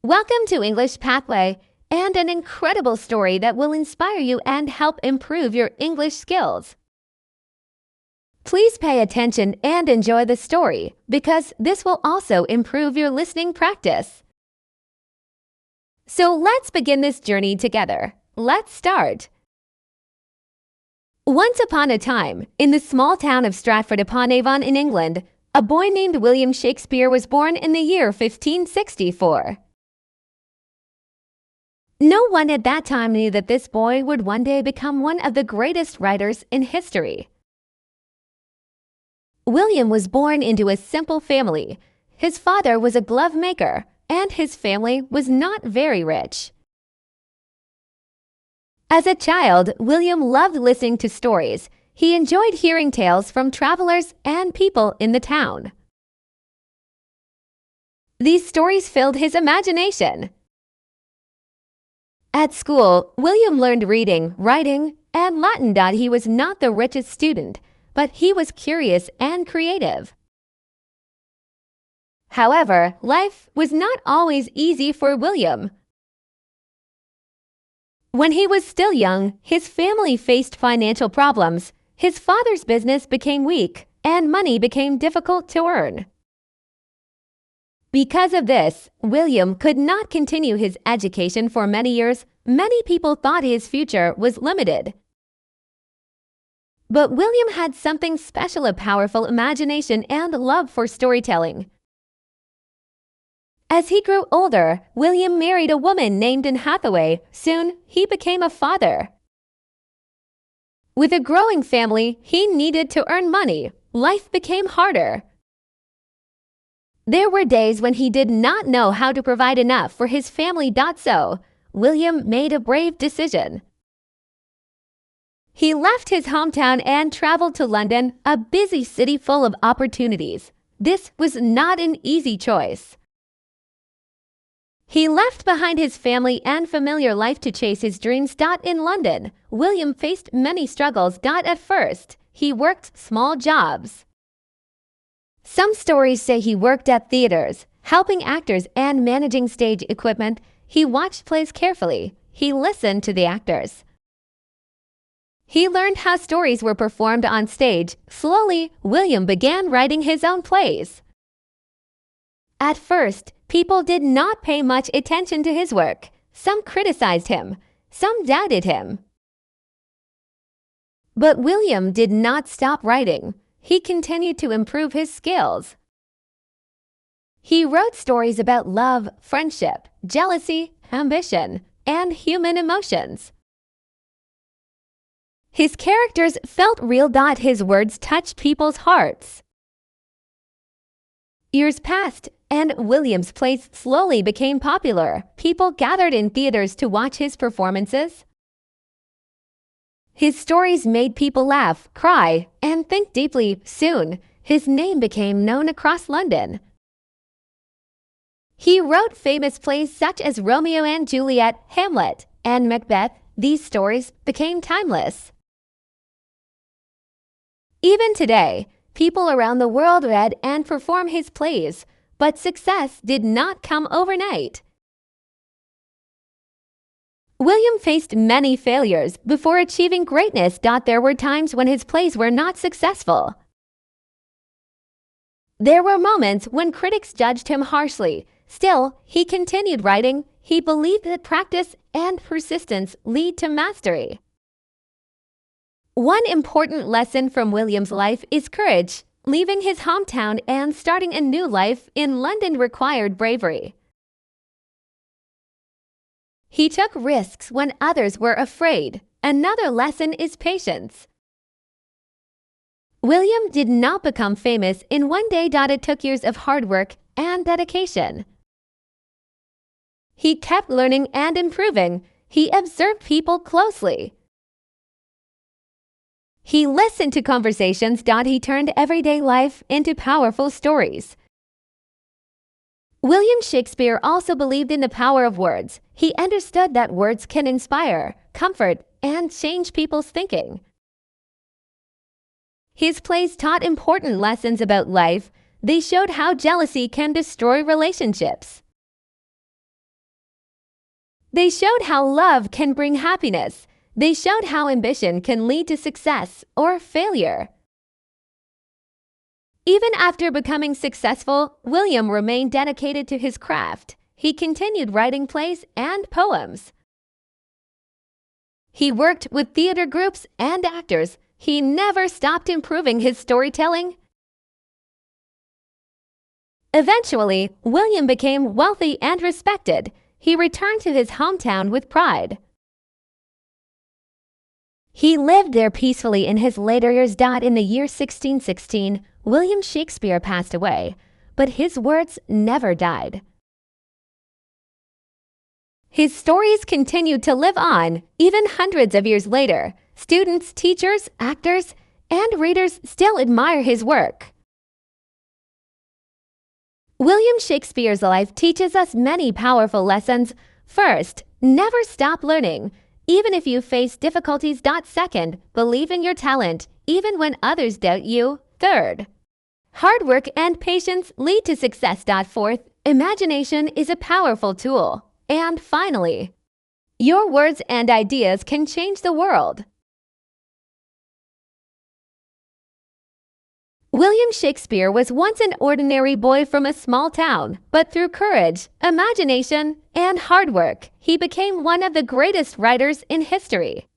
Welcome to English Pathway and an incredible story that will inspire you and help improve your English skills. Please pay attention and enjoy the story because this will also improve your listening practice. So let's begin this journey together. Let's start. Once upon a time, in the small town of Stratford-upon-Avon in England, a boy named William Shakespeare was born in the year 1564. No one at that time knew that this boy would one day become one of the greatest writers in history. William was born into a simple family. His father was a glove maker, and his family was not very rich. As a child, William loved listening to stories. He enjoyed hearing tales from travelers and people in the town. These stories filled his imagination. At school, William learned reading, writing, and Latin. He was not the richest student, but he was curious and creative. However, life was not always easy for William. When he was still young, his family faced financial problems. His father's business became weak, and money became difficult to earn. Because of this, William could not continue his education for many years. Many people thought his future was limited. But William had something special: a powerful imagination and love for storytelling. As he grew older, William married a woman named Anne Hathaway. Soon, he became a father. With a growing family, he needed to earn money. Life became harder. There were days when he did not know how to provide enough for his family. So, William made a brave decision. He left his hometown and traveled to London, a busy city full of opportunities. This was not an easy choice. He left behind his family and familiar life to chase his dreams. In London, William faced many struggles. At first, he worked small jobs. Some stories say he worked at theaters, helping actors and managing stage equipment. He watched plays carefully. He listened to the actors. He learned how stories were performed on stage. Slowly, William began writing his own plays. At first, people did not pay much attention to his work. Some criticized him. Some doubted him. But William did not stop writing. He continued to improve his skills. He wrote stories about love, friendship, jealousy, ambition, and human emotions. His characters felt real. His words touched people's hearts. Years passed, and William's plays slowly became popular. People gathered in theaters to watch his performances. His stories made people laugh, cry, and think deeply. Soon, his name became known across London. He wrote famous plays such as Romeo and Juliet, Hamlet, and Macbeth. These stories became timeless. Even today, people around the world read and perform his plays, but success did not come overnight. William faced many failures before achieving greatness. There were times when his plays were not successful. There were moments when critics judged him harshly. Still, he continued writing. He believed that practice and persistence lead to mastery. One important lesson from William's life is courage. Leaving his hometown and starting a new life in London required bravery. He took risks when others were afraid. Another lesson is patience. William did not become famous in one day. It took years of hard work and dedication. He kept learning and improving. He observed people closely. He listened to conversations. He turned everyday life into powerful stories. William Shakespeare also believed in the power of words. He understood that words can inspire, comfort, and change people's thinking. His plays taught important lessons about life. They showed how jealousy can destroy relationships. They showed how love can bring happiness. They showed how ambition can lead to success or failure. Even after becoming successful, William remained dedicated to his craft. He continued writing plays and poems. He worked with theater groups and actors. He never stopped improving his storytelling. Eventually, William became wealthy and respected. He returned to his hometown with pride. He lived there peacefully in his later years. In the year 1616, William Shakespeare passed away, but his words never died. His stories continued to live on, even hundreds of years later. Students, teachers, actors, and readers still admire his work. William Shakespeare's life teaches us many powerful lessons. First, never stop learning. Even if you face difficulties. Second, believe in your talent, even when others doubt you. Third, hard work and patience lead to success. Fourth, imagination is a powerful tool. And finally, your words and ideas can change the world. William Shakespeare was once an ordinary boy from a small town, but through courage, imagination, and hard work, he became one of the greatest writers in history.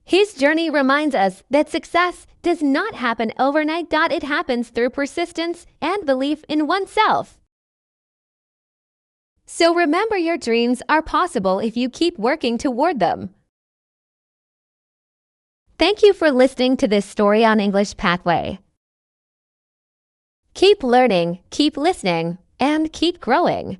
His journey reminds us that success does not happen overnight. It happens through persistence and belief in oneself. So remember, your dreams are possible if you keep working toward them. Thank you for listening to this story on English Pathway. Keep learning, keep listening, and keep growing.